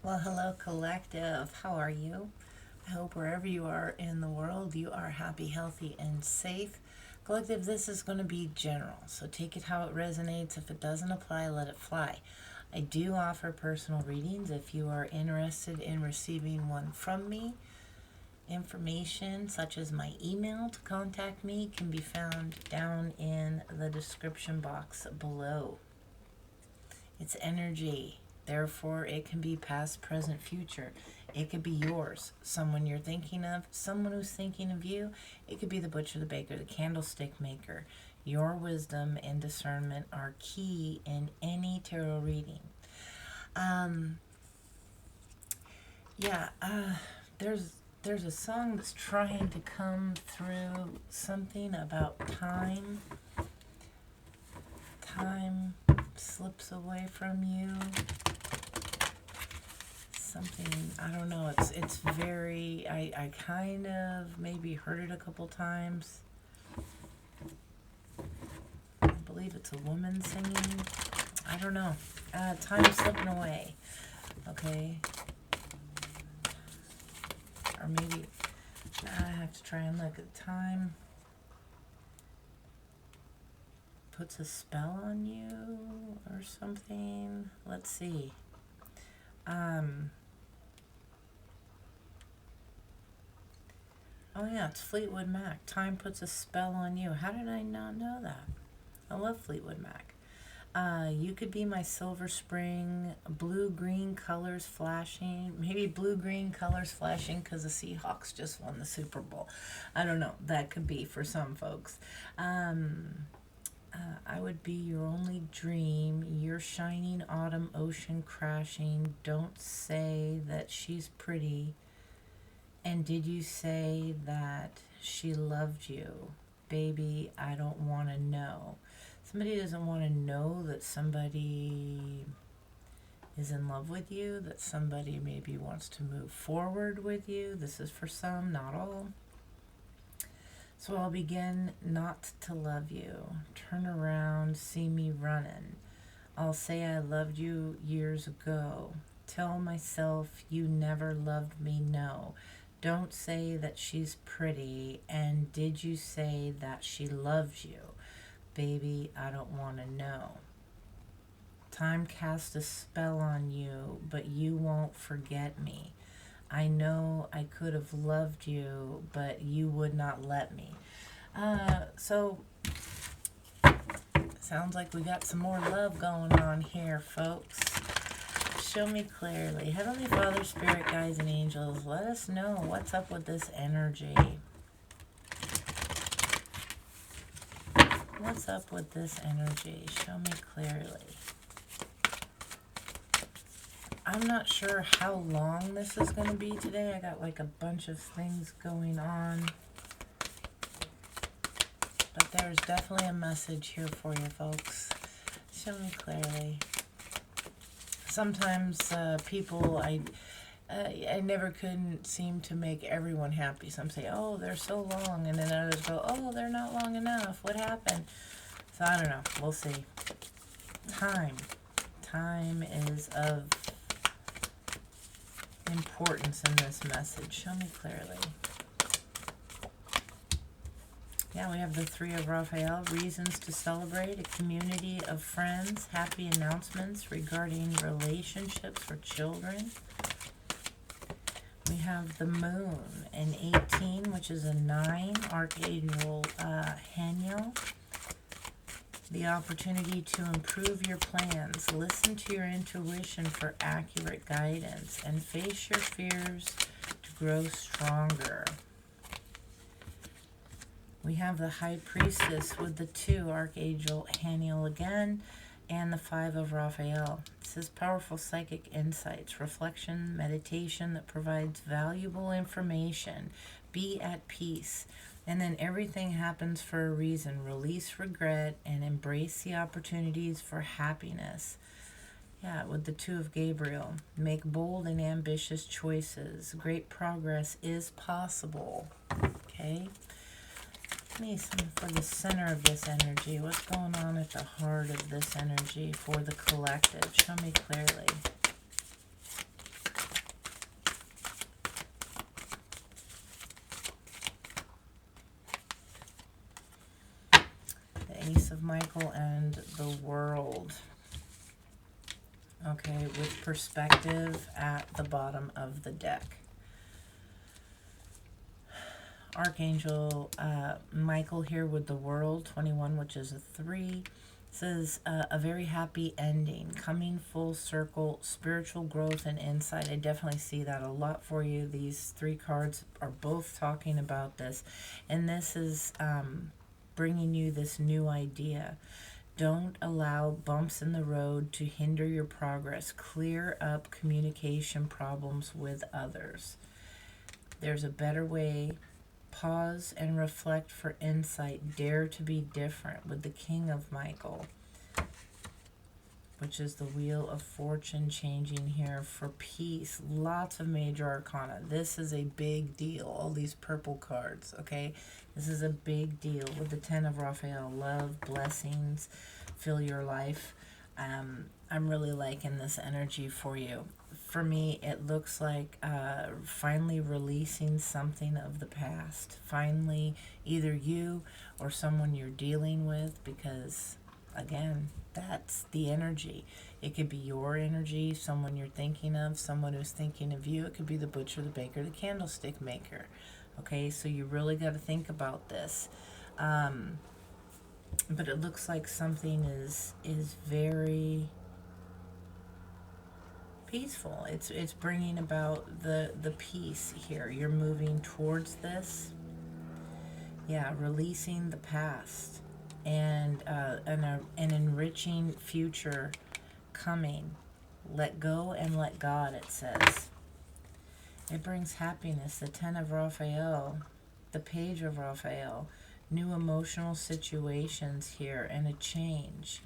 Well, hello, collective. How are you? I hope wherever you are in the world, you are happy, healthy, and safe. Collective, this is going to be general, so take it how it resonates. If it doesn't apply, let it fly. I do offer personal readings if you are interested in receiving one from me. Information such as my email to contact me can be found down in the description box below. It's energy. Therefore, it can be past, present, future. It could be yours, someone you're thinking of, someone who's thinking of you. It could be the butcher, the baker, the candlestick maker. Your wisdom and discernment are key in any tarot reading. There's a song that's trying to come through, something about time. Time slips away from you. Something, I don't know, it's very, I kind of maybe heard it a couple times. I believe it's a woman singing. I don't know. Time slipping away. Okay. Or maybe I have to try and look at time. Puts a spell on you or something. Let's see. Oh yeah, it's Fleetwood Mac. Time puts a spell on you. How did I not know that? I love Fleetwood Mac. You could be my silver spring, blue-green colors flashing. Maybe blue-green colors flashing because the Seahawks just won the Super Bowl. I don't know. That could be for some folks. I would be your only dream, your shining autumn ocean crashing. Don't say that she's pretty. And did you say that she loved you? Baby, I don't want to know. Somebody doesn't want to know that somebody is in love with you, that somebody maybe wants to move forward with you. This is for some, not all. So I'll begin not to love you. Turn around, see me running. I'll say I loved you years ago. Tell myself you never loved me, no. Don't say that she's pretty. And did you say that she loves you? Baby, I don't want to know. Time cast a spell on you, but you won't forget me. I know I could have loved you, but you would not let me. So, sounds like we got some more love going on here, folks. Show me clearly. Heavenly Father, Spirit, Guides, and Angels, let us know what's up with this energy. What's up with this energy? Show me clearly. I'm not sure how long this is going to be today. I got like a bunch of things going on. But there's definitely a message here for you, folks. Show me clearly. Sometimes people, I never couldn't seem to make everyone happy. Some say, oh, they're so long. And then others go, oh, they're not long enough. What happened? So I don't know. We'll see. Time. Time is of importance in this message. Show me clearly. Yeah, we have the Three of Raphael. Reasons to celebrate. A community of friends. Happy announcements regarding relationships for children. We have the Moon, an 18, which is a 9. Archangel Haniel. The opportunity to improve your plans. Listen to your intuition for accurate guidance and face your fears to grow stronger. We have the High Priestess with the 2, Archangel Haniel again, and the 5 of Raphael. It says powerful psychic insights, reflection, meditation that provides valuable information. Be at peace. And then everything happens for a reason. Release regret and embrace the opportunities for happiness. Yeah, with the 2 of Gabriel. Make bold and ambitious choices. Great progress is possible. Okay. Give me some for the center of this energy. What's going on at the heart of this energy for the collective? Show me clearly. Michael and the world. Okay, with perspective at the bottom of the deck. Archangel Michael here with the world, 21, which is a 3. Says a very happy ending, coming full circle, spiritual growth and insight. I definitely see that a lot for you. These 3 cards are both talking about this. And this is bringing you this new idea. Don't allow bumps in the road to hinder your progress. Clear up communication problems with others. There's a better way. Pause and reflect for insight. Dare to be different with the King of Michael, which is the Wheel of Fortune changing here for peace. Lots of major arcana. This is a big deal. All these purple cards, okay? This is a big deal with the 10 of Raphael. Love, blessings, fill your life. I'm really liking this energy for you. For me, it looks like finally releasing something of the past. Finally, either you or someone you're dealing with, because, again, that's the energy. It could be your energy, someone you're thinking of, someone who's thinking of you. It could be the butcher, the baker, the candlestick maker. Okay, so you really got to think about this. But it looks like something is very peaceful. It's bringing about the peace here. You're moving towards this. Yeah, releasing the past and an enriching future coming. Let go and let God, it says. It brings happiness. The 10 of Raphael, the Page of Raphael, new emotional situations here, and a change.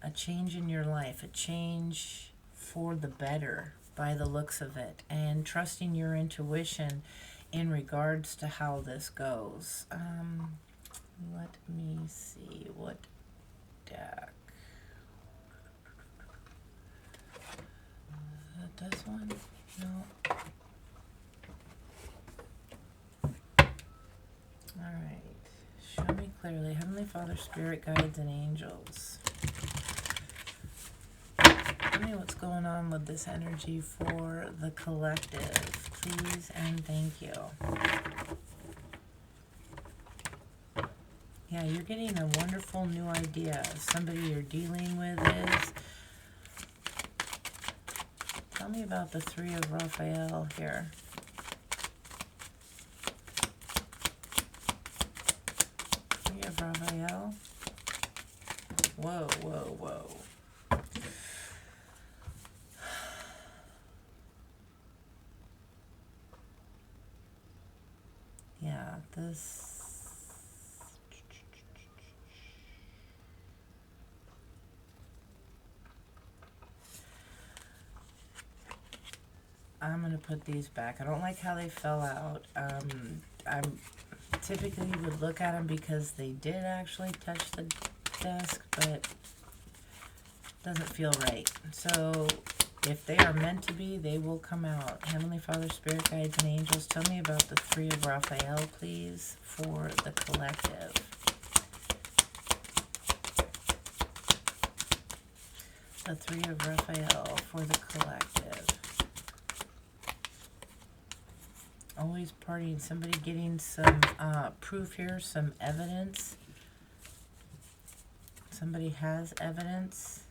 A change in your life, a change for the better by the looks of it, and trusting your intuition in regards to how this goes. Let me see what deck. Is that this one? No. Alright. Show me clearly. Heavenly Father, Spirit, Guides, and Angels. Tell me what's going on with this energy for the collective, please and thank you. Yeah, you're getting a wonderful new idea. Somebody you're dealing with is... Tell me about the 3 of Raphael here. Raphael. Whoa, whoa, whoa. Yeah, this... I'm going to put these back. I don't like how they fell out. I typically would look at them because they did actually touch the desk, but it doesn't feel right. So if they are meant to be, they will come out. Heavenly Father, Spirit, Guides, and Angels, tell me about the 3 of Raphael, please, for the collective. The 3 of Raphael for the collective. Always partying. Somebody getting some proof here, some evidence. Somebody has evidence.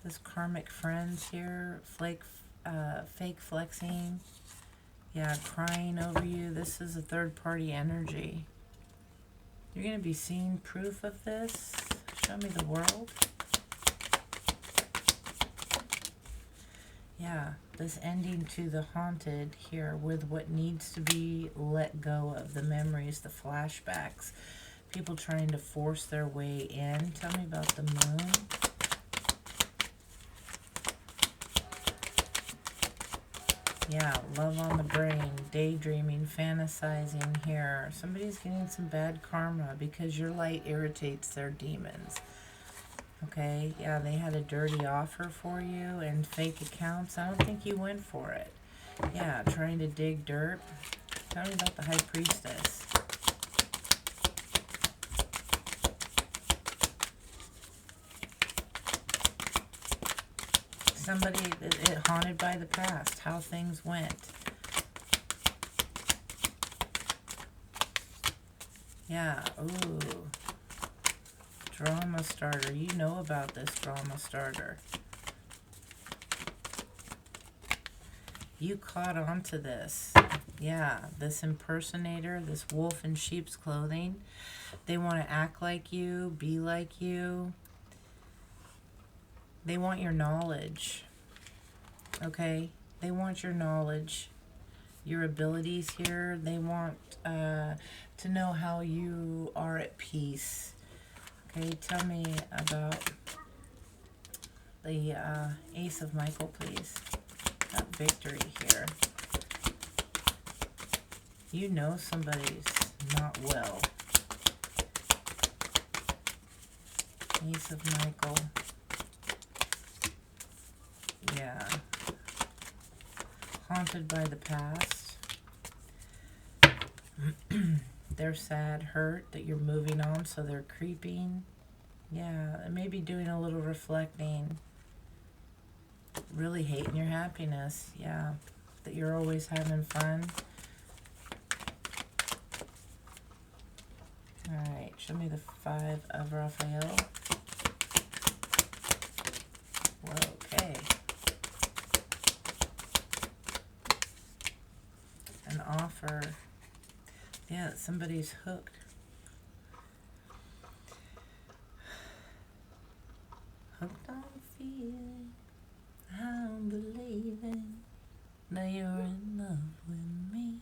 This karmic friends here, fake flexing. Yeah, crying over you. This is a third party energy. You're going to be seeing proof of this. Show me the world. Yeah, this ending to the haunted here with what needs to be let go of, the memories, the flashbacks, people trying to force their way in. Tell me about the moon. Yeah, love on the brain, daydreaming, fantasizing here. Somebody's getting some bad karma because your light irritates their demons. Okay, yeah, they had a dirty offer for you and fake accounts. I don't think you went for it. Yeah, trying to dig dirt. Tell me about the High Priestess. Somebody haunted by the past, how things went. Yeah, ooh. Drama starter. You know about this drama starter. You caught on to this. Yeah, this impersonator, this wolf in sheep's clothing. They want to act like you, be like you. They want your knowledge. Okay? They want your knowledge, your abilities here. They want to know how you are at peace. Okay, tell me about the Ace of Michael, please. Got victory here. You know somebody's not well. Ace of Michael. Yeah. Haunted by the past. They're sad, hurt that you're moving on, so they're creeping. Yeah, and maybe doing a little reflecting. Really hating your happiness. Yeah, that you're always having fun. Alright, show me the 5 of Raphael. Okay. An offer. Yeah, somebody's hooked. Hooked on feeling, I'm believing that you're in love with me.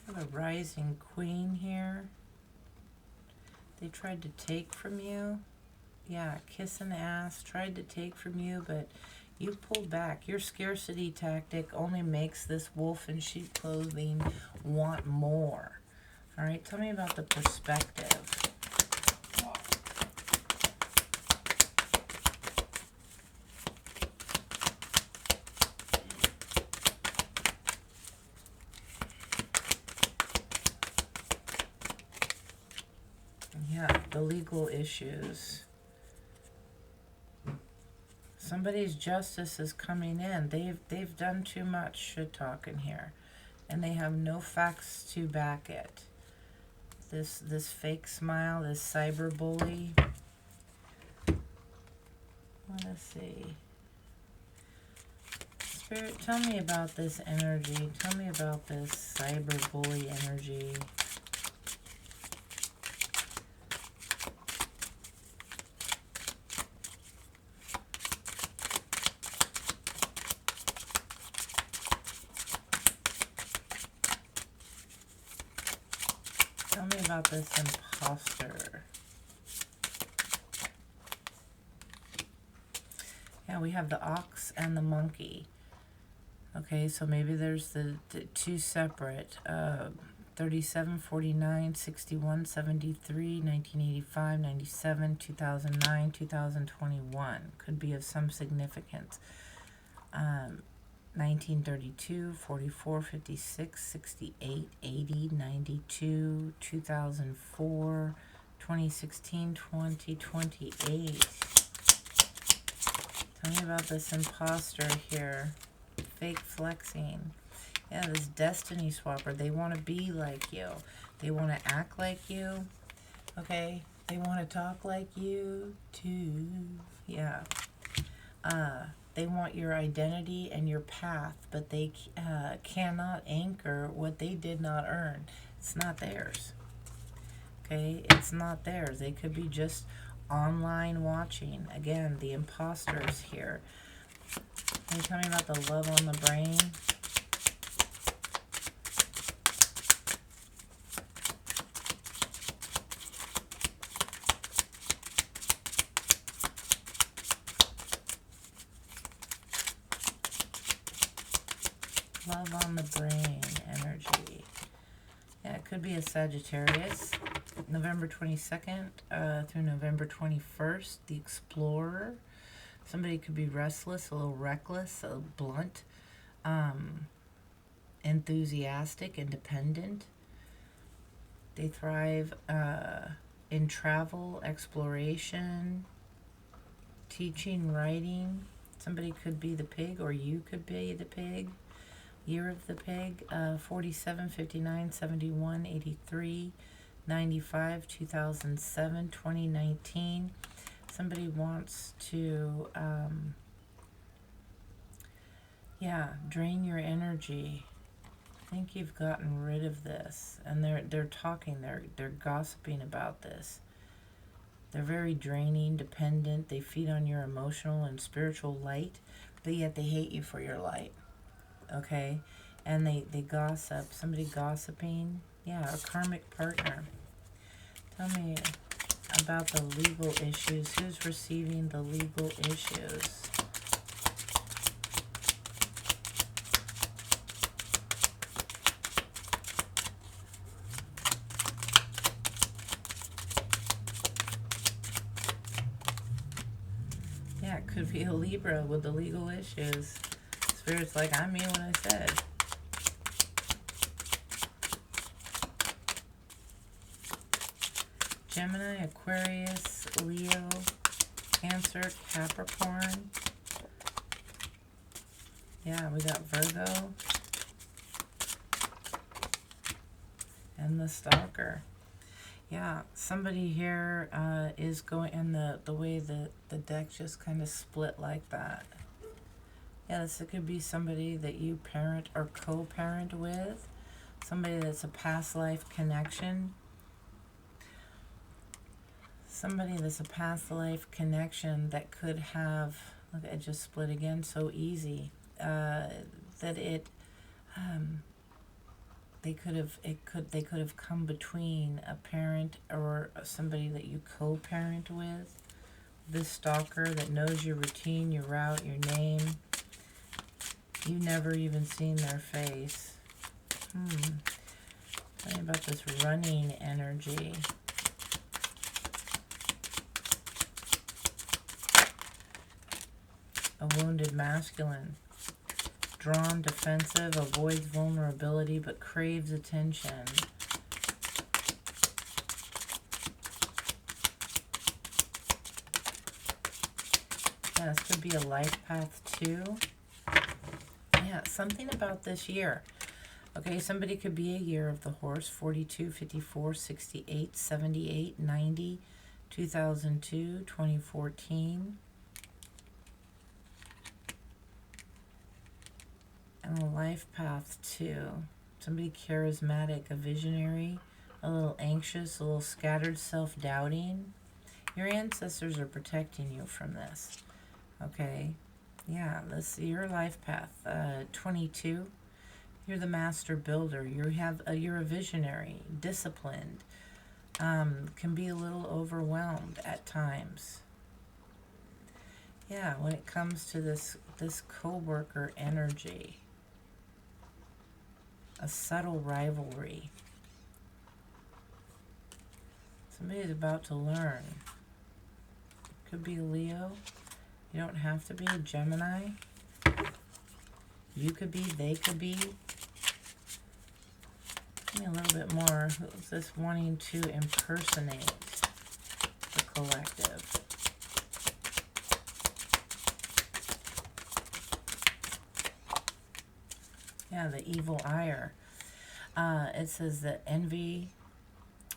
I have a rising queen here. They tried to take from you. Yeah, kissing ass, tried to take from you, but you pulled back. Your scarcity tactic only makes this wolf in sheep clothing want more. All right, tell me about the perspective. Yeah, the legal issues. Somebody's justice is coming in. They've done too much shit talking here, and they have no facts to back it. This fake smile, this cyber bully. Let's see. Spirit, tell me about this energy. Tell me about this cyber bully energy. Tell me about this imposter. Yeah, we have the ox and the monkey. Okay, so maybe there's the two separate. 37, 49, 61, 73, 1985, 97, 2009, 2021. Could be of some significance. 1932, 44, 56, 68, 80, 92, 2004, 2016, 2028. Tell me about this imposter here. Fake flexing. Yeah, this destiny swapper. They want to be like you. They want to act like you. Okay? They want to talk like you too. Yeah. They want your identity and your path, but they cannot anchor what they did not earn. It's not theirs. Okay? It's not theirs. They could be just online watching. Again, the imposters here. Can you tell me about the love on the brain? Love on the brain energy. Yeah, it could be a Sagittarius. November 22nd through November 21st. The Explorer. Somebody could be restless, a little reckless, a little blunt, enthusiastic, independent. They thrive in travel, exploration, teaching, writing. Somebody could be the pig, or you could be the pig. Year of the pig, 47, 59, 71, 83, 95, 2007, 2019. Somebody wants to, drain your energy. I think you've gotten rid of this, and they're talking, they're gossiping about this. They're very draining, dependent. They feed on your emotional and spiritual light, but yet they hate you for your light. Okay? And they gossip. Somebody gossiping. Yeah, a karmic partner. Tell me about the legal issues. Who's receiving the legal issues? Yeah, it could be a Libra with the legal issues. Spirit's like, I mean what I said. Gemini, Aquarius, Leo, Cancer, Capricorn. Yeah, we got Virgo. And the Stalker. Yeah, somebody here is going, and the way the deck just kind of split like that. Yeah, this could be somebody that you parent or co-parent with. Somebody that's a past life connection. Somebody that's a past life connection that could have, look, it just split again so easy. That it, they could have come between a parent or somebody that you co-parent with. This stalker that knows your routine, your route, your name. You've never even seen their face. Tell me about this running energy. A wounded masculine. Drawn, defensive, avoids vulnerability, but craves attention. Yeah, this could be a life path too. Yeah, something about this year. Okay, somebody could be a year of the horse. 42, 54, 68, 78, 90, 2002, 2014. And a life path too. Somebody charismatic, a visionary, a little anxious, a little scattered, self-doubting. Your ancestors are protecting you from this. Okay, yeah, this your life path. 22. You're the master builder. You're a visionary, disciplined. Can be a little overwhelmed at times. Yeah, when it comes to this co-worker energy. A subtle rivalry. Somebody's about to learn. Could be a Leo. You don't have to be a Gemini. You could be, they could be. Give me a little bit more. Who's this wanting to impersonate the collective? Yeah, the evil ire. It says that envy,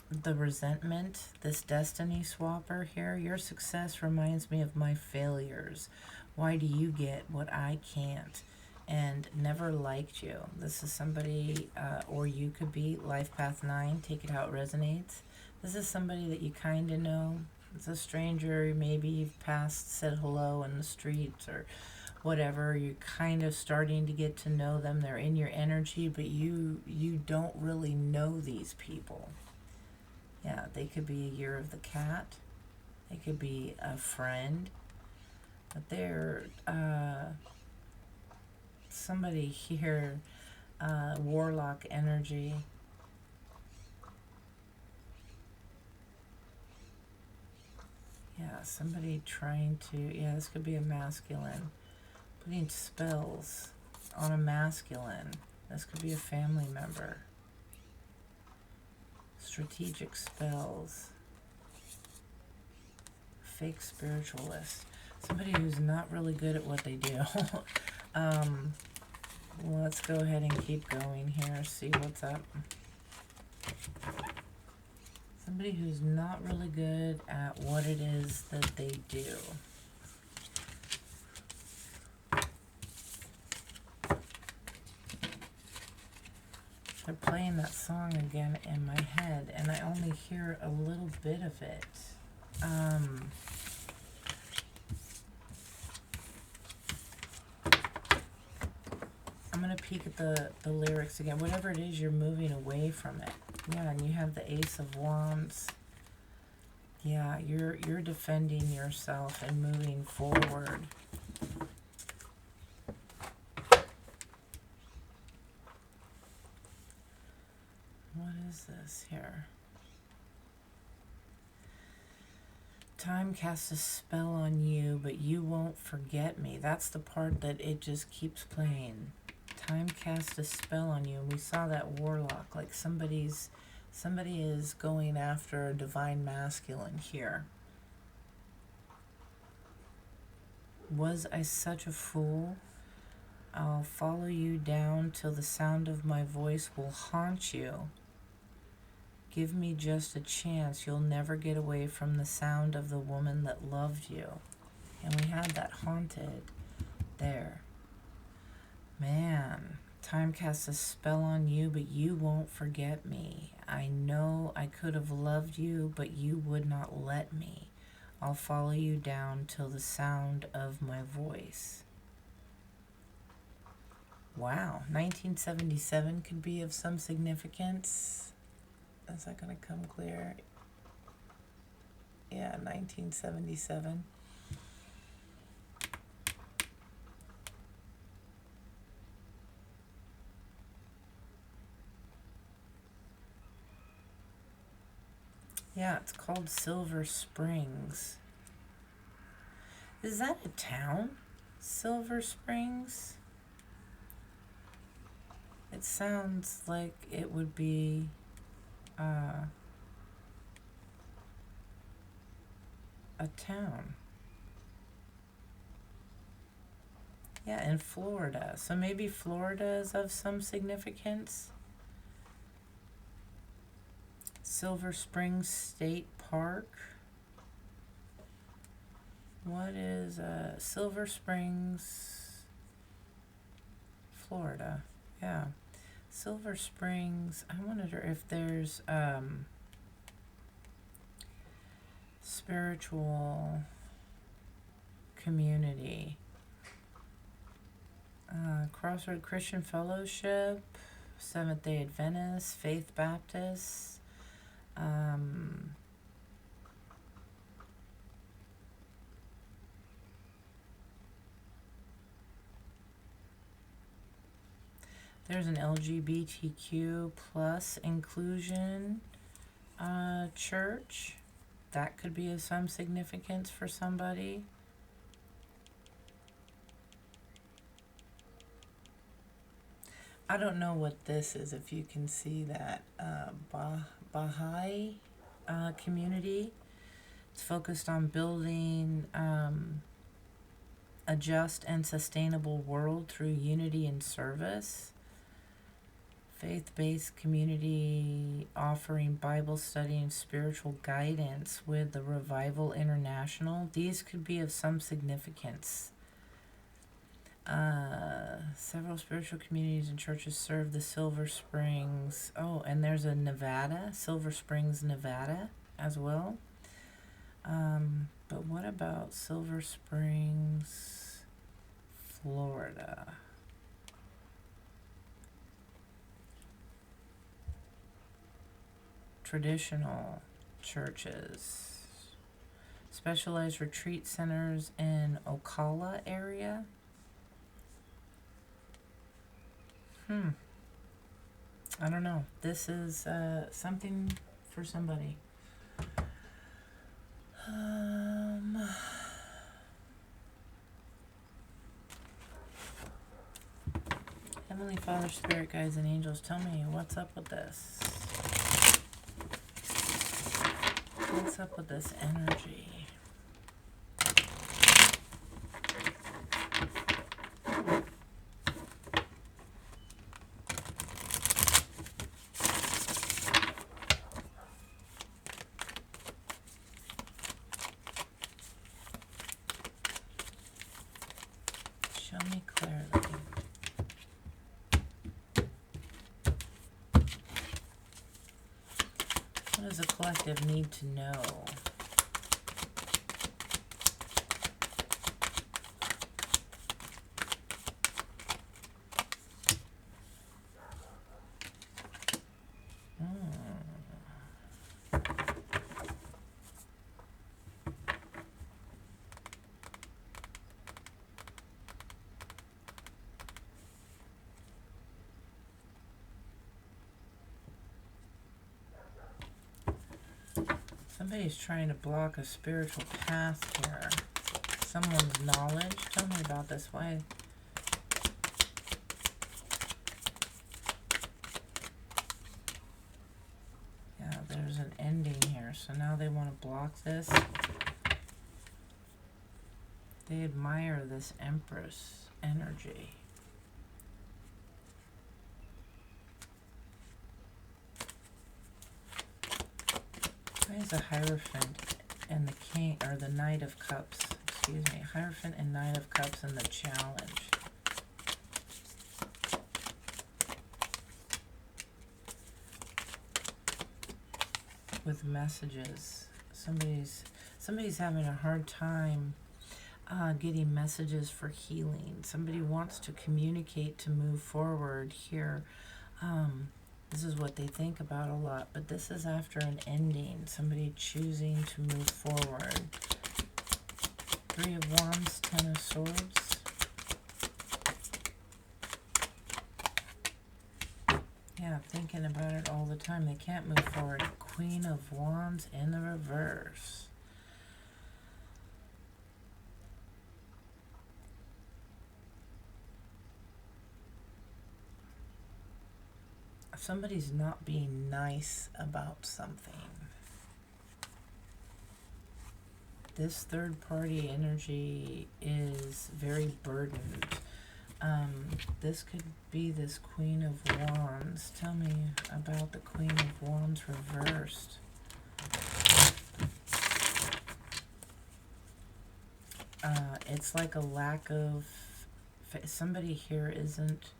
the resentment, this destiny swapper here. Your success reminds me of my failures. Why do you get what I can't? And never liked you. This is somebody, or you could be life path 9. Take it how it resonates. This is somebody that you kind of know. It's a stranger. Maybe you've passed, said hello in the streets or whatever. You're kind of starting to get to know them. They're in your energy, but you don't really know these people. Yeah, they could be a year of the cat. They could be a friend. But they're somebody here, warlock energy. Yeah, somebody trying to, yeah, this could be a masculine. Putting spells on a masculine. This could be a family member. Strategic spells. Fake spiritualist. Somebody who's not really good at what they do. Let's go ahead and keep going here. See what's up. Somebody who's not really good at what it is that they do. They're playing that song again in my head, and I only hear a little bit of it. I'm going to peek at the lyrics again. Whatever it is, you're moving away from it. Yeah, and you have the Ace of Wands. Yeah, you're defending yourself and moving forward. What is this here? Time casts a spell on you, but you won't forget me. That's the part that it just keeps playing. Time casts a spell on you. And we saw that warlock, like somebody is going after a divine masculine here. Was I such a fool? I'll follow you down till the sound of my voice will haunt you. Give me just a chance. You'll never get away from the sound of the woman that loved you. And we had that haunted there. Man, time casts a spell on you, but you won't forget me. I know I could have loved you, but you would not let me. I'll follow you down till the sound of my voice. Wow, 1977 could be of some significance. Is that going to come clear? Yeah, 1977. Yeah, it's called Silver Springs. Is that a town? Silver Springs? It sounds like it would be a town. Yeah, in Florida. So maybe Florida is of some significance. Silver Springs State Park. What is Silver Springs, Florida? Yeah. Silver Springs. I wonder if there's spiritual community. Crossroad Christian Fellowship, Seventh-day Adventist, Faith Baptist. There's an LGBTQ plus inclusion church. That could be of some significance for somebody. I don't know what this is, if you can see that. Baha'i community. It's focused on building a just and sustainable world through unity and service. Faith-based community offering Bible study and spiritual guidance with the Revival International. These could be of some significance. Several spiritual communities and churches serve the Silver Springs. Oh, and there's a Nevada, Silver Springs, Nevada as well. But what about Silver Springs, Florida? Traditional churches. Specialized retreat centers in Ocala area. I don't know. This is something for somebody. Heavenly Father, Spirit Guides, and Angels, tell me what's up with this. What's up with this energy? Show me clearly. What does the collective need to know? Somebody's trying to block a spiritual path here. Someone's knowledge. Tell me about this. Why? Yeah, there's an ending here. So now they want to block this. They admire this Empress energy. Why is a Hierophant and the King, or the Knight of Cups, excuse me, Hierophant and Knight of Cups in the challenge? With messages. Somebody's having a hard time getting messages for healing. Somebody wants to communicate to move forward here. This is what they think about a lot, but this is after an ending. Somebody choosing to move forward. Three of Wands, Ten of Swords. Yeah, thinking about it all the time. They can't move forward. Queen of Wands in the reverse. Somebody's not being nice about something. This third party energy is very burdened. This could be this Queen of Wands. Tell me about the Queen of Wands reversed. It's like a lack of... Somebody here isn't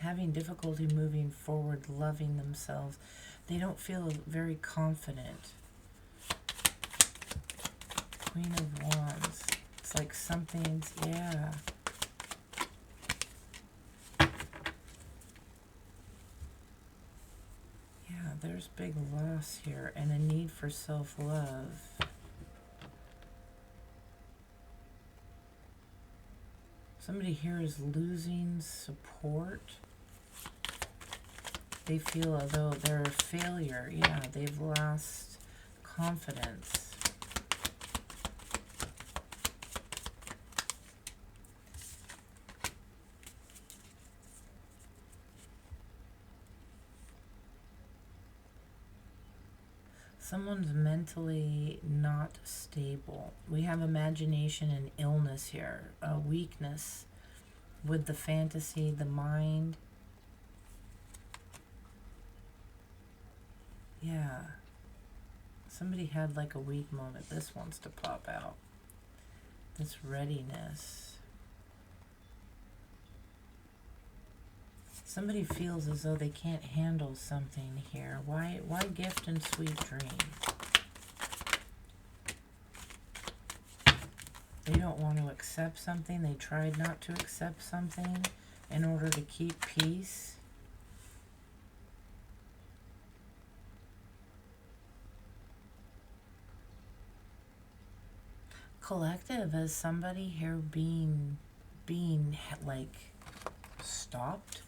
having difficulty moving forward, loving themselves. They don't feel very confident. Queen of Wands. It's like something's, yeah. Yeah, there's big loss here and a need for self-love. Somebody here is losing support. They feel as though they're a failure. Yeah, they've lost confidence. Someone's mentally not stable. We have imagination and illness here. A weakness with the fantasy, the mind. Yeah. Somebody had like a weak moment. This wants to pop out. This readiness. Somebody feels as though they can't handle something here. Why gift and sweet dream? They don't want to accept something. They tried not to accept something in order to keep peace. Collective as somebody here being like stopped.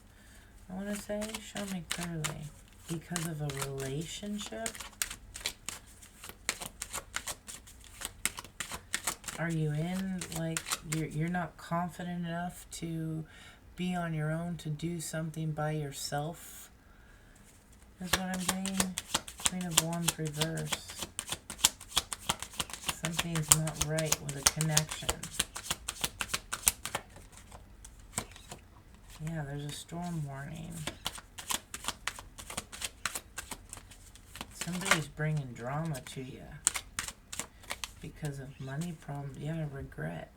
I want to say, show me clearly, because of a relationship. Are you in, like, you're not confident enough to be on your own to do something by yourself, is what I'm getting. Queen of Wands reverse. Something's not right with a connection. Yeah, there's a storm warning. Somebody's bringing drama to you because of money problems. Yeah, regret.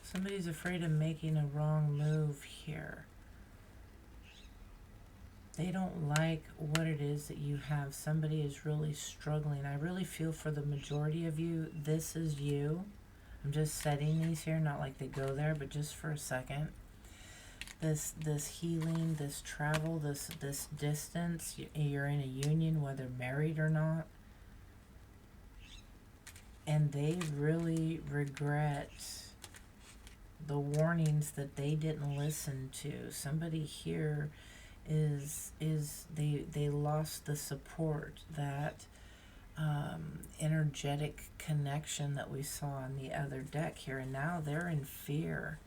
Somebody's afraid of making a wrong move here. They don't like what it is that you have. Somebody is really struggling. I really feel for the majority of you, this is you. I'm just setting these here, not like they go there, but just for a second. This healing, this travel, this distance, you're in a union, whether married or not. And they really regret the warnings that they didn't listen to. Somebody here is they lost the support, that energetic connection that we saw on the other deck here, and now they're in fear.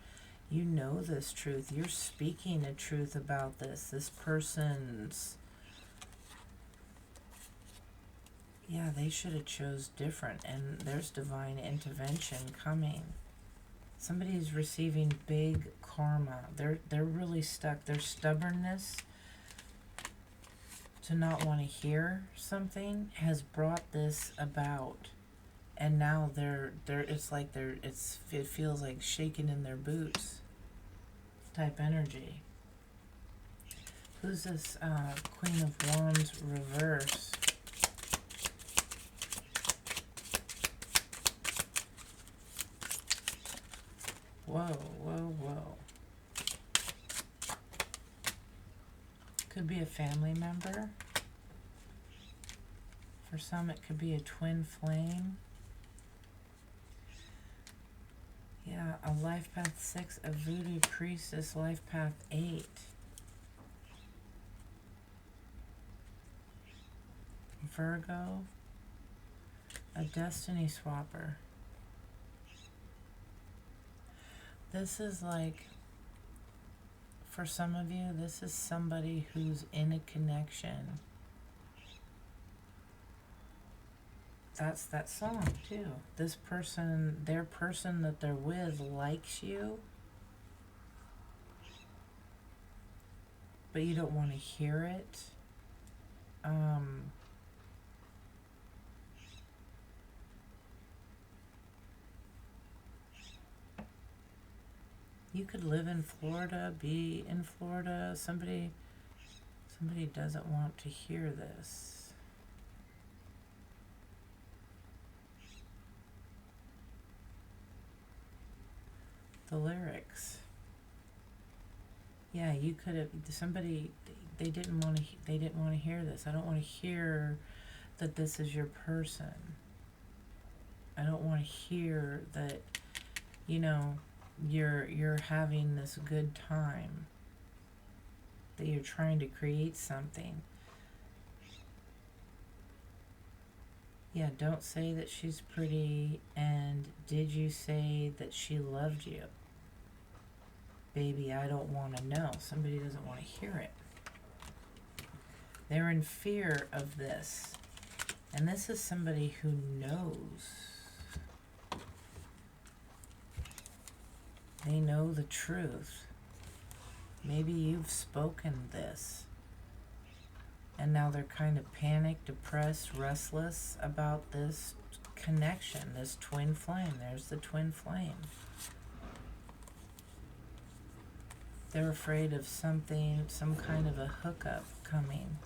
You know this truth. You're speaking a truth about this. This person's, yeah, they should have chose different, and there's divine intervention coming. Somebody's receiving big karma. They're really stuck. Their stubbornness to not want to hear something has brought this about, and now it's like it feels like shaking in their boots type energy. Who's this Queen of Wands reverse? Whoa, whoa, whoa. Could be a family member. For some, it could be a twin flame. Yeah, a life path 6, a voodoo priestess, life path 8. Virgo, a destiny swapper. This is like, for some of you, this is somebody who's in a connection. That's that song too. This person, their person that they're with likes you, but you don't want to hear it. You could live in Florida, be in Florida. Somebody doesn't want to hear this. The lyrics. Yeah, you could have, somebody, they didn't want to hear this. I don't want to hear that this is your person. I don't want to hear that, you know, you're having this good time, that you're trying to create something. Yeah, don't say that she's pretty, and did you say that she loved you? Baby, I don't want to know. Somebody doesn't want to hear it. They're in fear of this. And this is somebody who knows. They know the truth. Maybe you've spoken this. And now they're kind of panicked, depressed, restless about this connection, this twin flame. There's the twin flame. They're afraid of something, some kind of a hookup coming.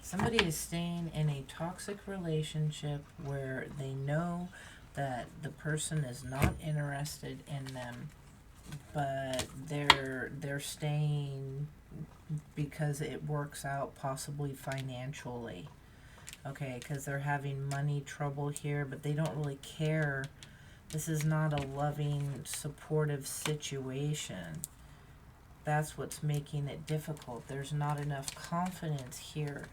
Somebody is staying in a toxic relationship where they know that the person is not interested in them, but they're staying because it works out, possibly financially. Okay, because they're having money trouble here, but they don't really care This is not a loving, supportive situation. That's what's making it difficult. There's not enough confidence here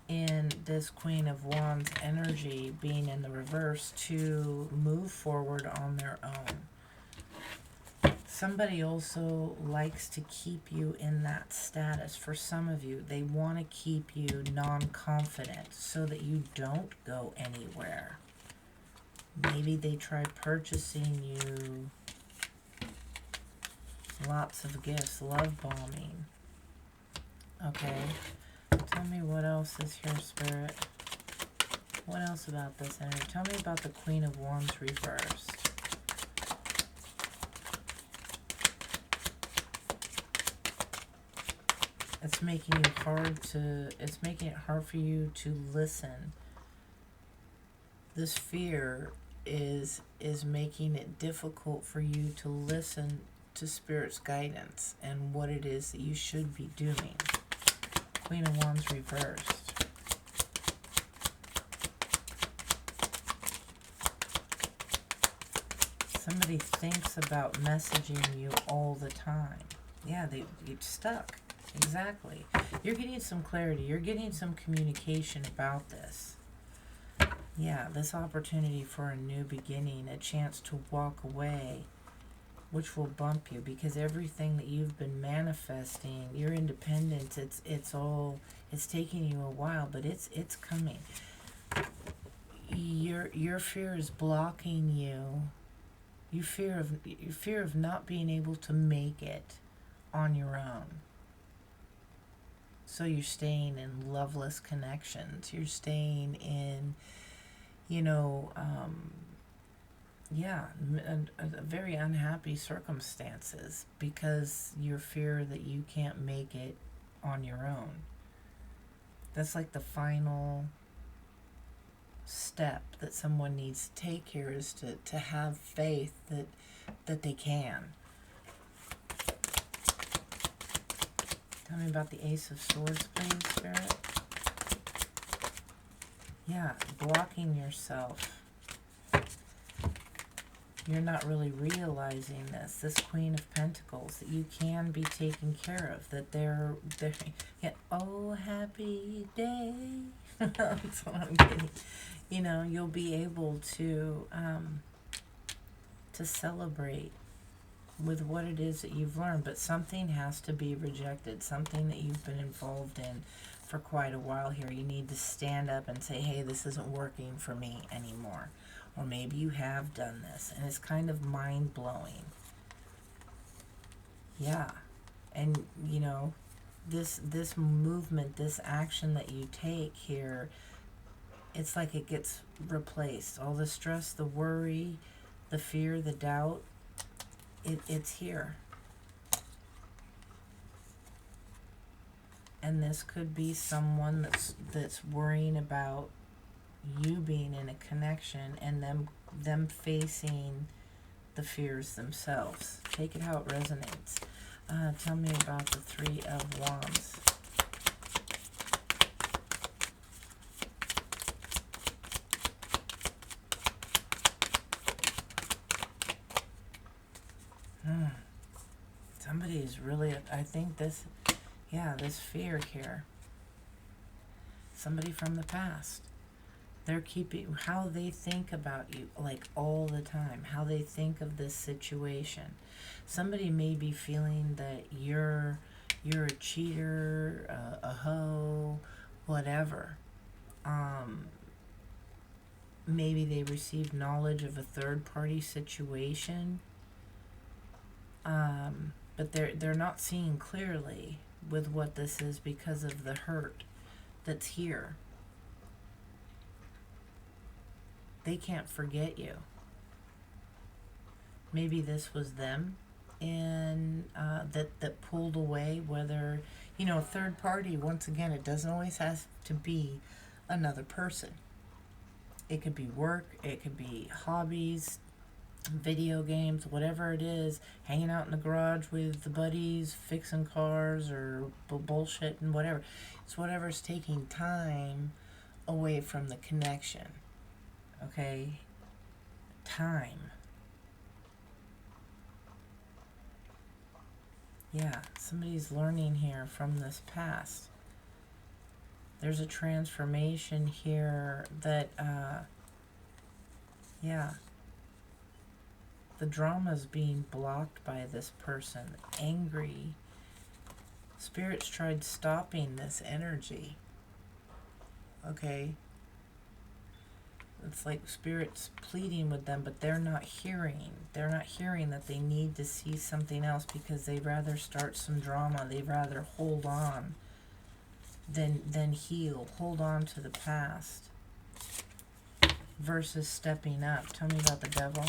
in this Queen of Wands energy being in the reverse to move forward on their own. Somebody also likes to keep you in that status. For some of you, they want to keep you non-confident so that you don't go anywhere. Maybe they try purchasing you lots of gifts, love bombing. Okay, tell me what else is here, Spirit. What else about this energy? Tell me about the Queen of Wands reversed. It's making it hard for you to listen. This fear is making it difficult for you to listen to Spirit's guidance and what it is that you should be doing. Queen of Wands reversed. Somebody thinks about messaging you all the time. Yeah, they get stuck. Exactly. You're getting some clarity. You're getting some communication about this. Yeah, this opportunity for a new beginning, a chance to walk away, which will bump you, because everything that you've been manifesting, your independence, it's taking you a while, but it's coming. Your fear is blocking you. You fear of not being able to make it on your own. So you're staying in loveless connections. You're staying in, very unhappy circumstances because you fear that you can't make it on your own. That's like the final step that someone needs to take here, is to have faith that they can. Tell me about the Ace of Swords, please, Spirit. Yeah, blocking yourself. You're not really realizing this Queen of Pentacles, that you can be taken care of, that they're yeah, oh, happy day. That's what I'm getting. You'll be able to celebrate with what it is that you've learned, but something has to be rejected, something that you've been involved in for quite a while here. You need to stand up and say, hey, this isn't working for me anymore. Or maybe you have done this, and it's kind of mind-blowing. Yeah. And, this movement, this action that you take here, it's like it gets replaced. All the stress, the worry, the fear, the doubt, it's here. And this could be someone that's worrying about you being in a connection and them facing the fears themselves. Take it how it resonates. Tell me about the Three of Wands. Somebody is really, I think this fear here. Somebody from the past. They're keeping how they think about you, like all the time, how they think of this situation. Somebody may be feeling that you're a cheater, a hoe, whatever. Maybe they received knowledge of a third-party situation, but they're not seeing clearly with what this is because of the hurt that's here. They can't forget you. Maybe this was them, and that pulled away. Whether third party. Once again, it doesn't always have to be another person. It could be work. It could be hobbies, video games, whatever it is. Hanging out in the garage with the buddies, fixing cars, or bullshit and whatever. It's whatever's taking time away from the connection. Okay, time. Yeah, somebody's learning here from this past. There's a transformation here that, yeah, the drama's being blocked by this person. Angry. Spirits tried stopping this energy. Okay? It's like Spirit's pleading with them, but they're not hearing. They're not hearing that they need to see something else because they'd rather start some drama. They'd rather hold on than heal. Hold on to the past versus stepping up. Tell me about the devil.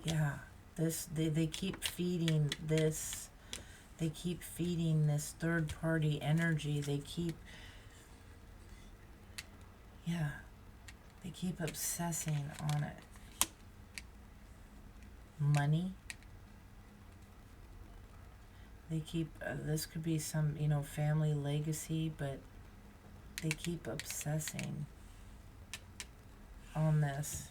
Yeah. They keep feeding this. They keep feeding this third party energy. They keep obsessing on it. Money. They keep this could be some, family legacy, but they keep obsessing on this.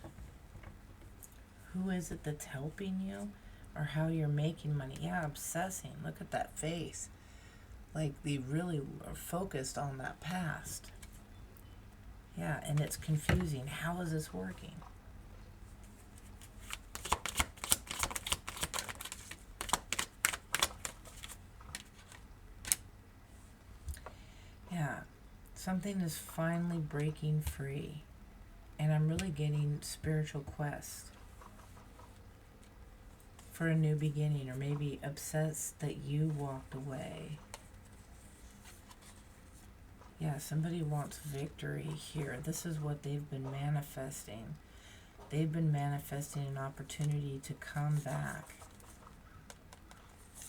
Who is it that's helping you? Or how you're making money? Yeah, obsessing. Look at that face. Like they really are focused on that past. Yeah, and it's confusing. How is this working? Yeah, something is finally breaking free. And I'm really getting spiritual quest for a new beginning, or maybe obsessed that you walked away. Yeah, somebody wants victory here. This is what they've been manifesting. They've been manifesting an opportunity to come back,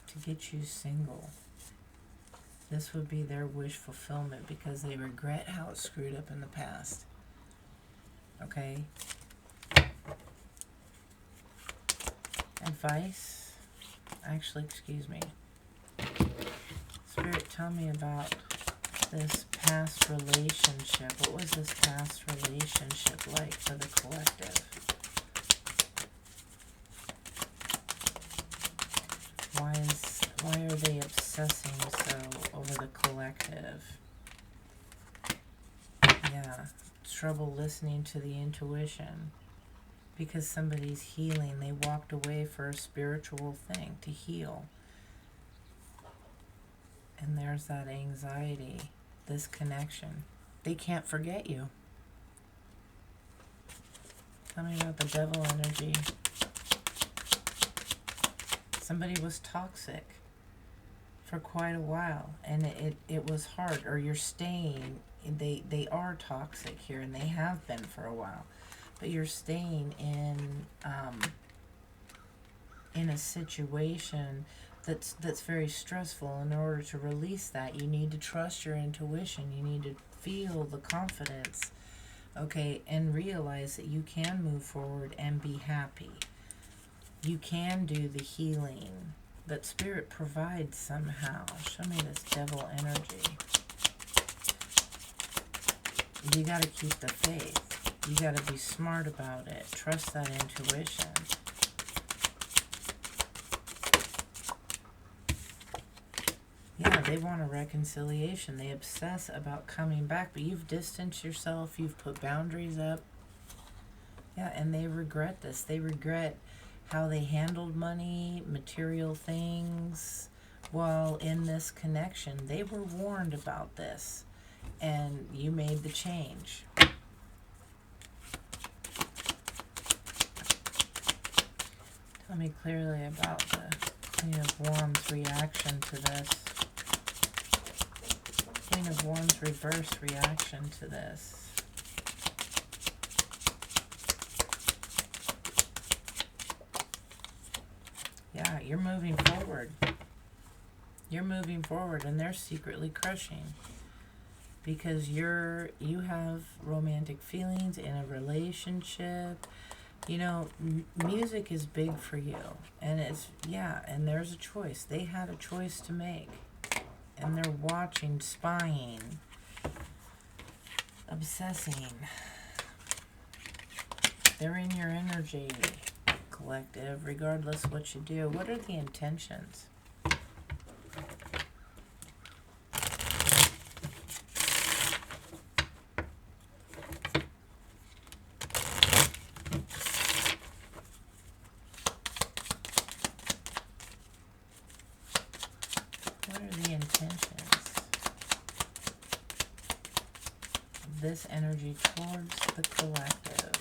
to get you single. This would be their wish fulfillment because they regret how it screwed up in the past. Okay? Advice? Actually, excuse me. Spirit, tell me about this past relationship. What was this past relationship like for the collective? Why are they obsessing so over the collective? Yeah, trouble listening to the intuition. Because somebody's healing. They walked away for a spiritual thing, to heal. And there's that anxiety, this connection. They can't forget you. Tell me about the devil energy. Somebody was toxic for quite a while, and it was hard. Or you're staying, they are toxic here, and they have been for a while. But you're staying in a situation that's very stressful. In order to release that, you need to trust your intuition. You need to feel the confidence, okay, and realize that you can move forward and be happy. You can do the healing that Spirit provides somehow. Show me this devil energy. You got to keep the faith. You got to be smart about it. Trust that intuition. Yeah, they want a reconciliation. They obsess about coming back, but you've distanced yourself. You've put boundaries up. Yeah, and they regret this. They regret how they handled money, material things, while in this connection. They were warned about this, and you made the change. Tell me clearly about the Queen of Wands reaction to this. Queen of Wands reverse reaction to this. Yeah, you're moving forward. You're moving forward, and they're secretly crushing. Because you have romantic feelings in a relationship. You know, music is big for you. And and there's a choice. They had a choice to make. And they're watching, spying. obsessing. They're in your energy, collective, regardless what you do. What are the intentions? What are the intentions of this energy towards the collective?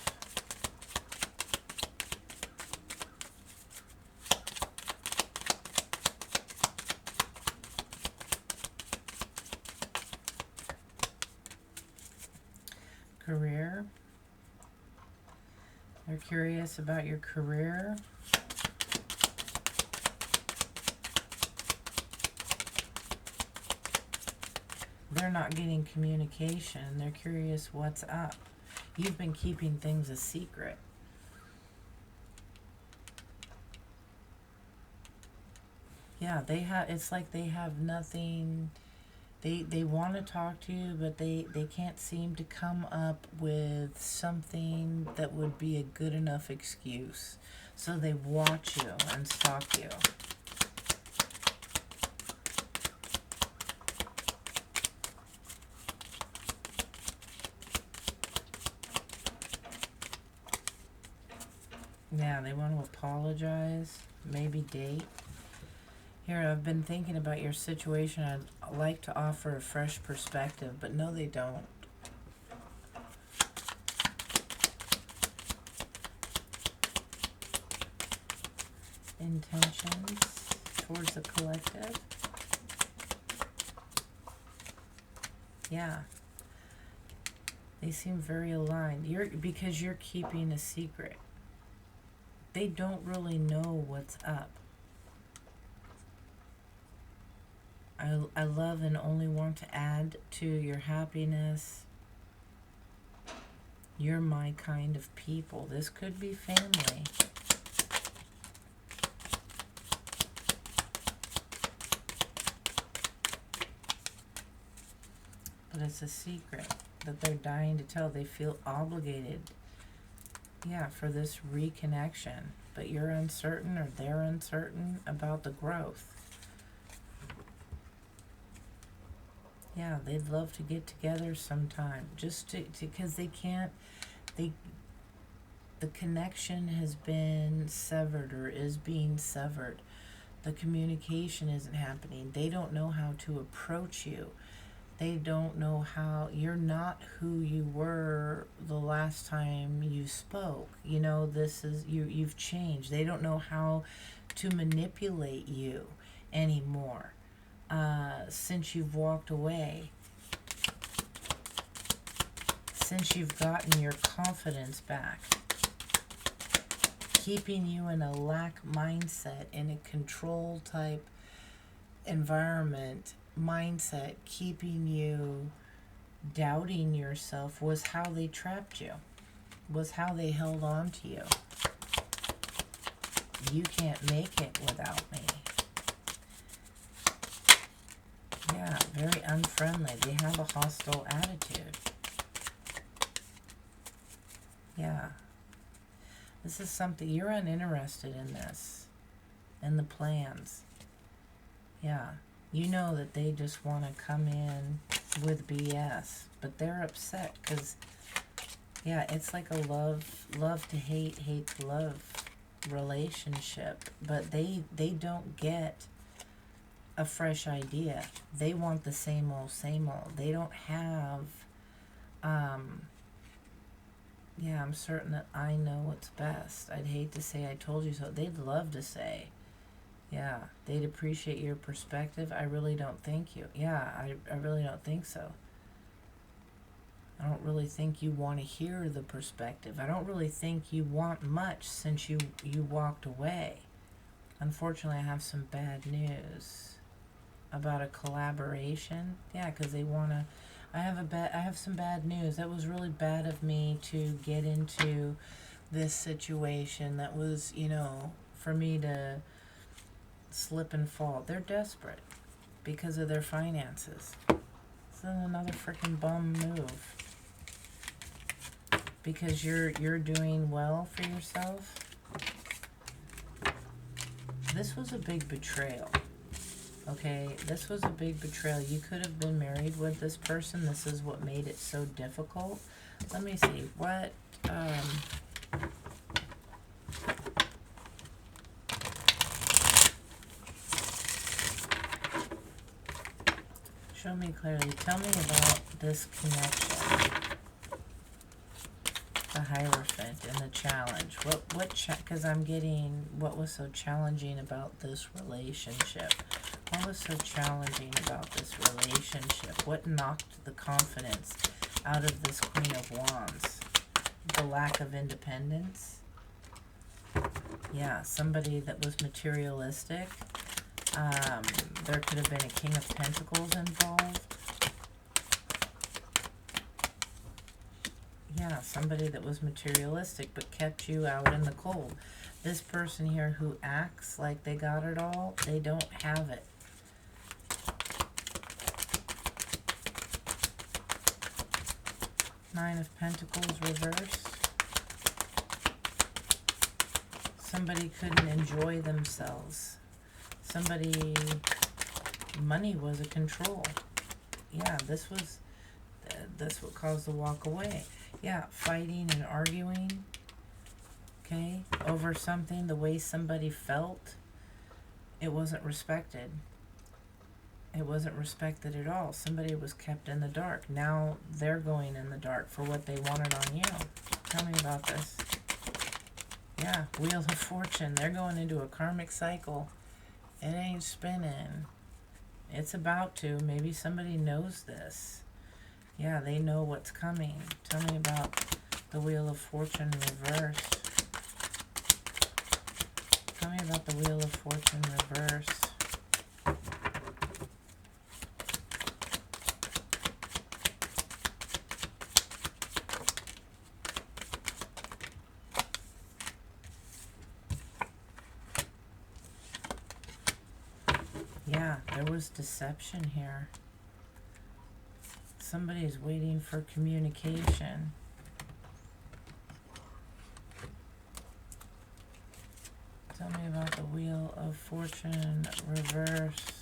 Career. They're curious about your career. They're not getting communication. They're curious what's up. You've been keeping things a secret. Yeah, they have, it's like they have nothing. They want to talk to you, but they can't seem to come up with something that would be a good enough excuse. So they watch you and stalk you. Yeah, they want to apologize, maybe date. Here, I've been thinking about your situation. I'd like to offer a fresh perspective, but no, they don't. Intentions towards the collective. Yeah. They seem very aligned. Because you're keeping a secret. They don't really know what's up. I love and only want to add to your happiness. You're my kind of people. This could be family. But it's a secret that they're dying to tell. They feel obligated, yeah, for this reconnection. But you're uncertain, or they're uncertain about the growth. Yeah, they'd love to get together sometime, just because they can't, the connection has been severed, or is being severed. The communication isn't happening. They don't know how to approach you. They don't know how, you're not who you were the last time you spoke. You know, this is, you've changed. They don't know how to manipulate you anymore. Since you've walked away, since you've gotten your confidence back, keeping you in a lack mindset, in a control type environment mindset, keeping you doubting yourself, was how they trapped you, was how they held on to you. You can't make it without me. Yeah, very unfriendly. They have a hostile attitude. Yeah. This is something, you're uninterested in this, in the plans. Yeah. You know that they just want to come in with BS, but they're upset because, yeah, it's like a love to hate, hate to love relationship, but they don't get a fresh idea. They want the same old, same old. They don't have, yeah, I'm certain that I know what's best. I'd hate to say I told you so. They'd love to say, yeah, they'd appreciate your perspective. I really don't think you. Yeah, I really don't think so. I don't really think you want to hear the perspective. I don't really think you want much since you walked away. Unfortunately, I have some bad news about a collaboration. Yeah, because they want to, I have some bad news. That was really bad of me to get into this situation. That was, you know, for me to slip and fall. They're desperate because of their finances. It's another freaking bum move. because you're doing well for yourself. This was a big betrayal. Okay, this was a big betrayal. You could have been married with this person. This is what made it so difficult. Let me see. What, show me clearly. Tell me about this connection. The Hierophant and the challenge. Because I'm getting what was so challenging about this relationship. What was so challenging about this relationship? What knocked the confidence out of this Queen of Wands? The lack of independence? Yeah, somebody that was materialistic. There could have been a King of Pentacles involved. Yeah, somebody that was materialistic but kept you out in the cold. This person here who acts like they got it all, they don't have it. Nine of Pentacles reversed. Somebody couldn't enjoy themselves. Somebody, money was a control. Yeah, that's what caused the walk away. Yeah, fighting and arguing, okay, over something, the way somebody felt, it wasn't respected. It wasn't respected at all. Somebody was kept in the dark. Now they're going in the dark for what they wanted on you. Tell me about this. Yeah, Wheel of Fortune. They're going into a karmic cycle. It ain't spinning. It's about to. Maybe somebody knows this. Yeah, they know what's coming. Tell me about the Wheel of Fortune reversed. Tell me about the Wheel of Fortune reversed. Yeah, there was deception here. Somebody's waiting for communication. Tell me about the Wheel of Fortune reversed.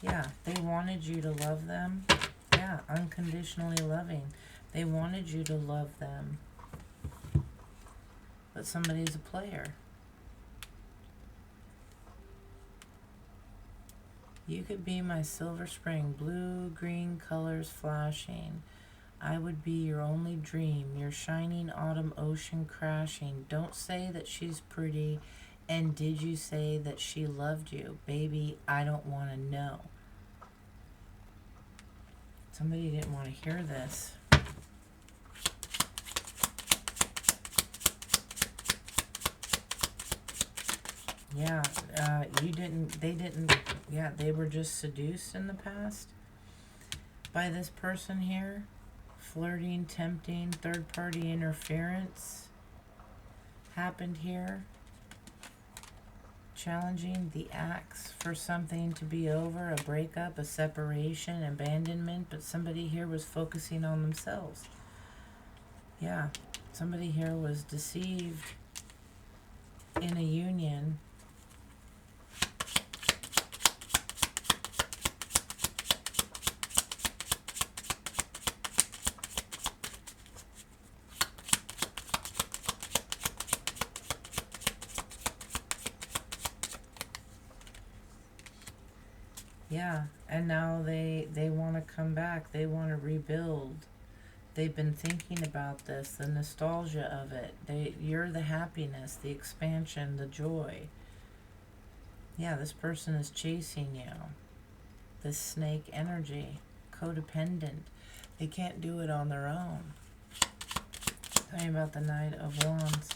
Yeah, they wanted you to love them. Yeah, unconditionally loving. They wanted you to love them. But somebody's a player. You could be my silver spring, blue, green colors flashing. I would be your only dream, your shining autumn ocean crashing. Don't say that she's pretty, and did you say that she loved you? Baby, I don't want to know. Somebody didn't want to hear this. Yeah, yeah, they were just seduced in the past by this person here. Flirting, tempting, third-party interference happened here. Challenging the axe for something to be over, a breakup, a separation, abandonment, but somebody here was focusing on themselves. Yeah, somebody here was deceived in a union. Yeah, and now they want to come back. They want to rebuild. They've been thinking about this, the nostalgia of it. You're the happiness, the expansion, the joy. Yeah, this person is chasing you. This snake energy, codependent. They can't do it on their own. Tell me about the Knight of Wands.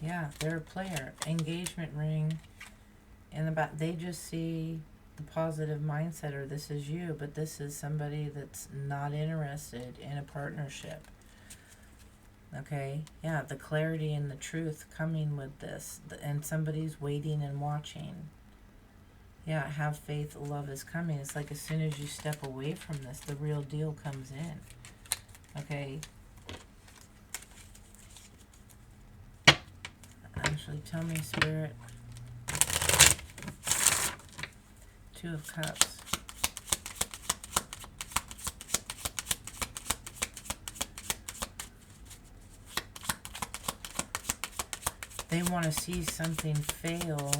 Yeah, they're a player. Engagement ring in the back. They just see the positive mindset, or this is you, but this is somebody that's not interested in a partnership. Okay, yeah, the clarity and the truth coming with this, and somebody's waiting and watching. Yeah, have faith, love is coming. It's like as soon as you step away from this, the real deal comes in. Okay. Actually, tell me, Spirit. Two of Cups. They want to see something fail.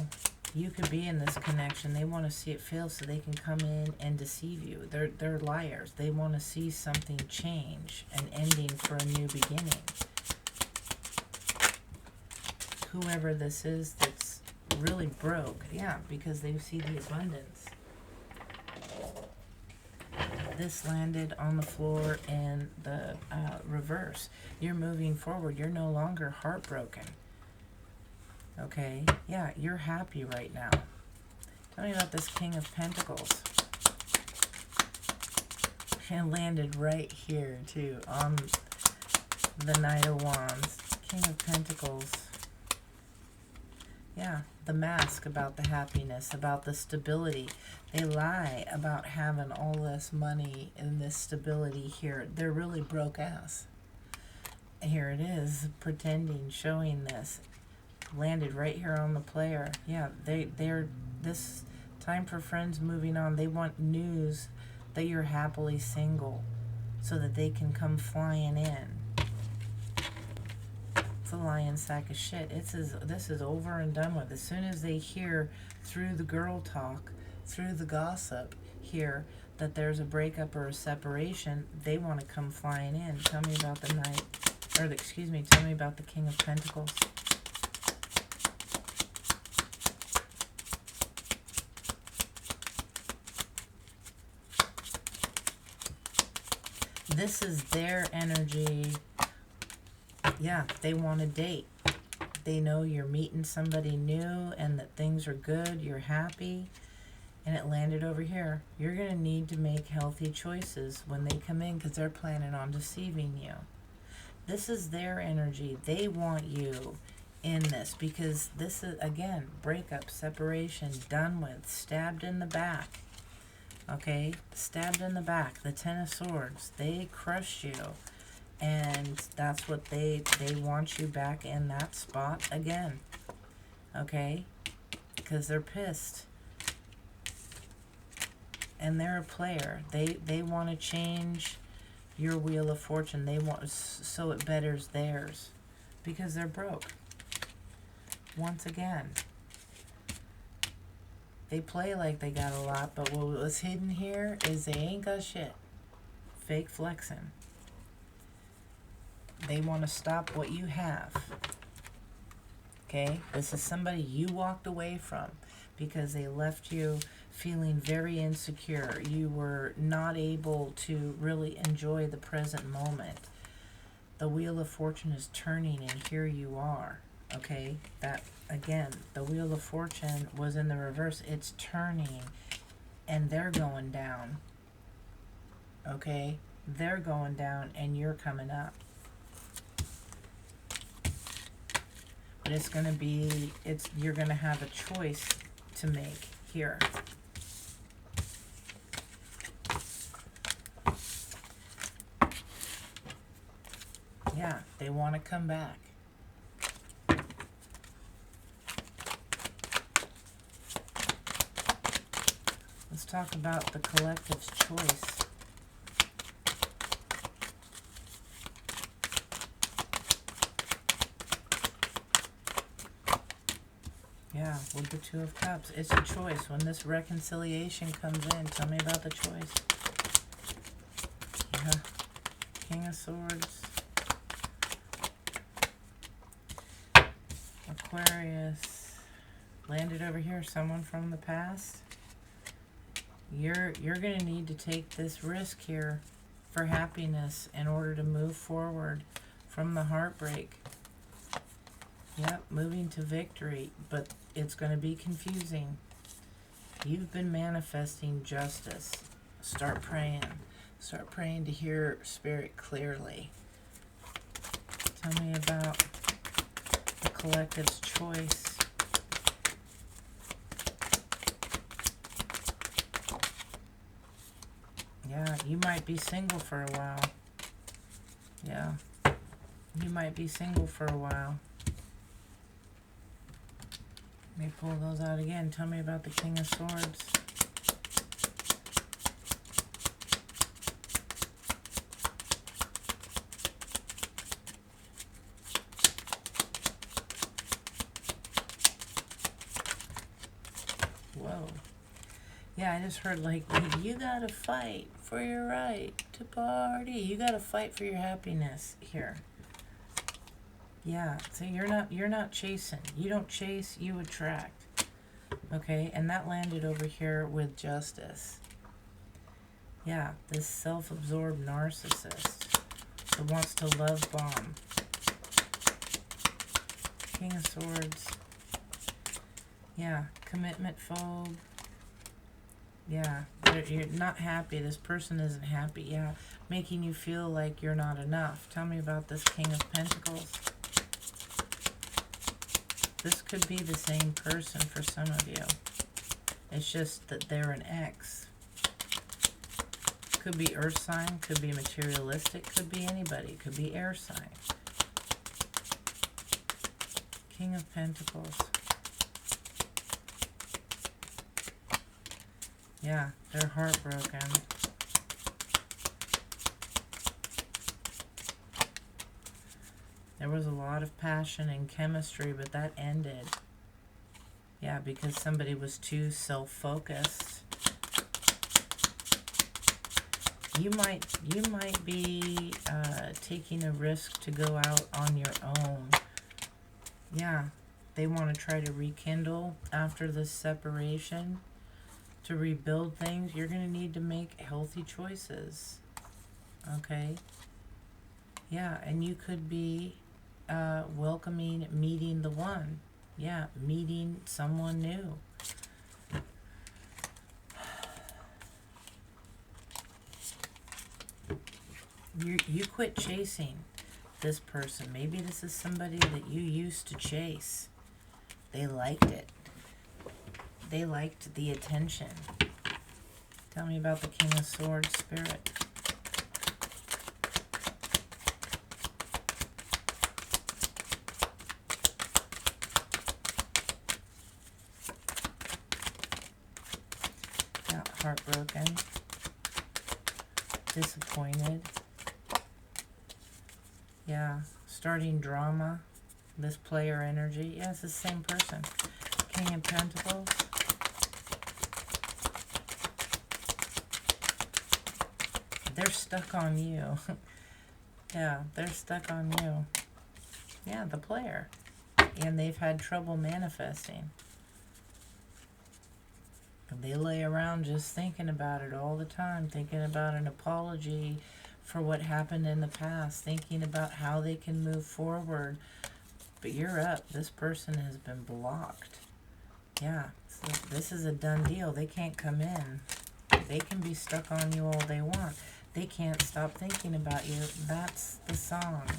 You could be in this connection. They want to see it fail so they can come in and deceive you. They're liars. They want to see something change, an ending for a new beginning. Whoever this is that's really broke, yeah, because they see the abundance. This landed on the floor in the reverse. You're moving forward. You're no longer heartbroken. Okay, yeah, you're happy right now. Tell me about this King of Pentacles. And landed right here, too, on the Knight of Wands. King of Pentacles. Yeah, the mask about the happiness, about the stability. They lie about having all this money and this stability here. They're really broke ass. Here it is, pretending, showing this. Landed right here on the player. Yeah, they're this time for friends moving on. They want news that you're happily single so that they can come flying in. It's a lion sack of shit. This is over and done with. As soon as they hear through the girl talk, through the gossip here, that there's a breakup or a separation, they want to come flying in. Tell me about the Knight, or excuse me, tell me about the King of Pentacles. This is their energy. Yeah, they want a date. They know you're meeting somebody new and that things are good, you're happy, and it landed over here. You're going to need to make healthy choices when they come in because they're planning on deceiving you. This is their energy. They want you in this because this is, again, breakup, separation, done with, stabbed in the back. Okay, stabbed in the back, the Ten of Swords. They crushed you, and that's what they want you back in that spot again. Okay, because they're pissed, and they're a player. They want to change your wheel of fortune. They want so it betters theirs because they're broke. Once again. They play like they got a lot, but what was hidden here is they ain't got shit. Fake flexing. They want to stop what you have. Okay? This is somebody you walked away from because they left you feeling very insecure. You were not able to really enjoy the present moment. The Wheel of Fortune is turning, and here you are. Okay? That, again, the Wheel of Fortune was in the reverse. It's turning, and they're going down. Okay? They're going down, and you're coming up. But it's going to be, you're going to have a choice to make here. Yeah, they want to come back. Let's talk about the collective's choice. Yeah, with the Two of Cups. It's a choice. When this reconciliation comes in, tell me about the choice. Yeah. King of Swords. Aquarius. Landed over here. Someone from the past. You're going to need to take this risk here for happiness in order to move forward from the heartbreak. Yep, moving to victory, but it's going to be confusing. You've been manifesting justice. Start praying. Start praying to hear Spirit clearly. Tell me about the collective's choice. Yeah, you might be single for a while. Yeah, you might be single for a while. Let me pull those out again. Tell me about the King of Swords. Whoa. Yeah, I just heard like, you gotta fight for your right to party. You gotta fight for your happiness here. Yeah, so you're not chasing. You don't chase, you attract. Okay, and that landed over here with justice. Yeah, this self-absorbed narcissist that wants to love bomb. King of Swords. Yeah, commitment phobe. Yeah, you're not happy. This person isn't happy. Yeah, making you feel like you're not enough. Tell me about this King of Pentacles. This could be the same person for some of you. It's just that they're an ex. Could be earth sign, could be materialistic, could be anybody, could be air sign. King of Pentacles. Yeah, they're heartbroken. There was a lot of passion and chemistry, but that ended. Yeah, because somebody was too self-focused. You might be taking a risk to go out on your own. Yeah, they want to try to rekindle after this separation. To rebuild things, you're going to need to make healthy choices. Okay? Yeah, and you could be welcoming, meeting the one. Yeah, meeting someone new. You quit chasing this person. Maybe this is somebody that you used to chase. They liked it. They liked the attention. Tell me about the King of Swords, Spirit. Yeah, heartbroken. Disappointed. Yeah, starting drama. This player energy. Yeah, it's the same person. King of Pentacles. They're stuck on you. Yeah, they're stuck on you. Yeah, the player. And they've had trouble manifesting. They lay around just thinking about it all the time, thinking about an apology for what happened in the past, thinking about how they can move forward. But you're up. This person has been blocked. Yeah, so this is a done deal. They can't come in. They can be stuck on you all they want. They can't stop thinking about you. That's the song,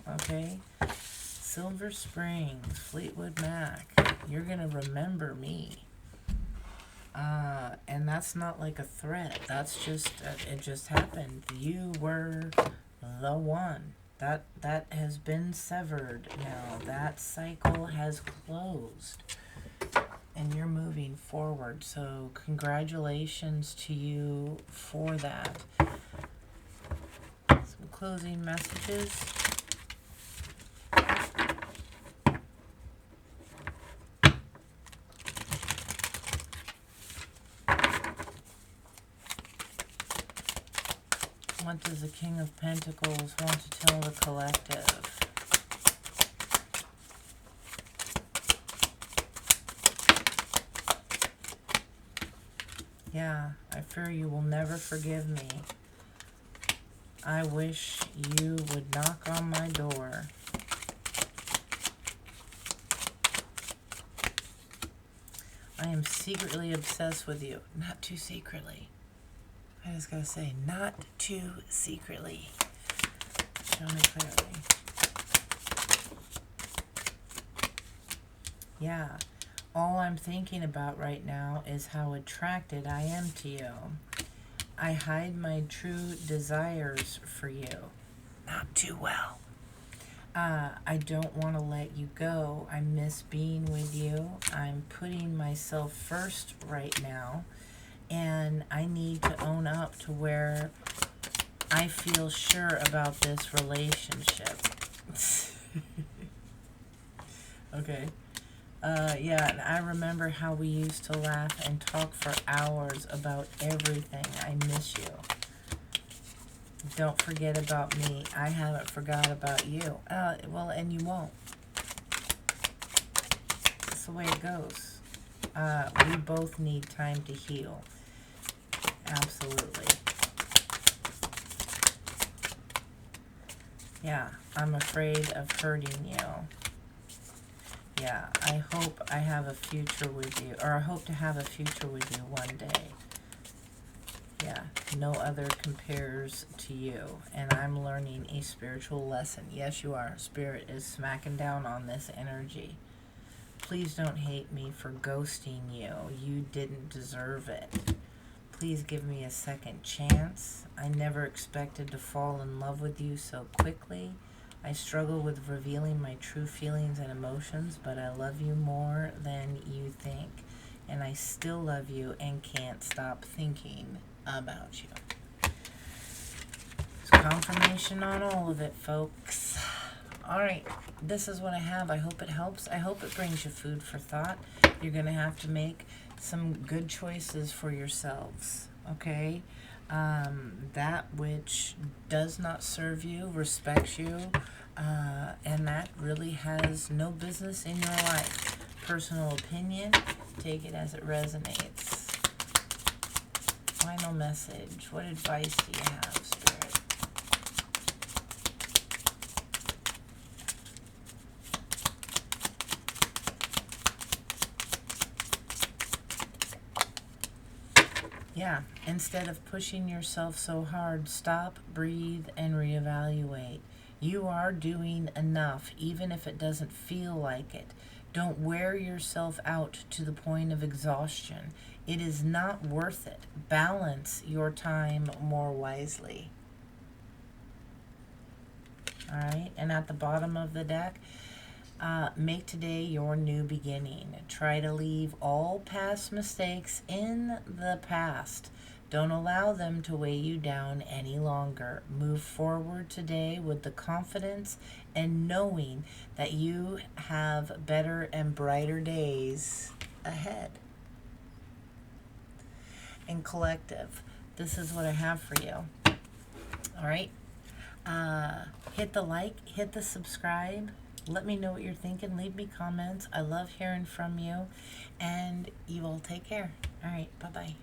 okay? Silver Springs, Fleetwood Mac. You're going to remember me. And that's not like a threat. That's just, it just happened. You were the one. That has been severed now. That cycle has closed. And you're moving forward. So congratulations to you for that. Some closing messages. What does the King of Pentacles want to tell the collective? Yeah, I fear you will never forgive me. I wish you would knock on my door. I am secretly obsessed with you. Not too secretly. I just gotta say, not too secretly. Show me clearly. Yeah. All I'm thinking about right now is how attracted I am to you. I hide my true desires for you. Not too well. I don't want to let you go. I miss being with you. I'm putting myself first right now. And I need to own up to where I feel sure about this relationship. Okay. Yeah, and I remember how we used to laugh and talk for hours about everything. I miss you. Don't forget about me. I haven't forgot about you. Well, and you won't. That's the way it goes. We both need time to heal. Absolutely. Yeah, I'm afraid of hurting you. Yeah, I hope I have a future with you, or I hope to have a future with you one day. Yeah, no other compares to you, and I'm learning a spiritual lesson. Yes, you are. Spirit is smacking down on this energy. Please don't hate me for ghosting you. You didn't deserve it. Please give me a second chance. I never expected to fall in love with you so quickly. I struggle with revealing my true feelings and emotions, but I love you more than you think. And I still love you and can't stop thinking about you. It's confirmation on all of it, folks. Alright, this is what I have. I hope it helps. I hope it brings you food for thought. You're going to have to make some good choices for yourselves, okay? That which does not serve you, respects you, and that really has no business in your life. Personal opinion, take it as it resonates. Final message. What advice do you have, Spirit? Yeah, instead of pushing yourself so hard, stop, breathe, and reevaluate. You are doing enough, even if it doesn't feel like it. Don't wear yourself out to the point of exhaustion. It is not worth it. Balance your time more wisely. All right, and at the bottom of the deck, make today your new beginning. Try to leave all past mistakes in the past. Don't allow them to weigh you down any longer. Move forward today with the confidence and knowing that you have better and brighter days ahead. And collective, this is what I have for you. All right? Hit the like, hit the subscribe. Let me know what you're thinking. Leave me comments. I love hearing from you. And you all take care. All right. Bye-bye.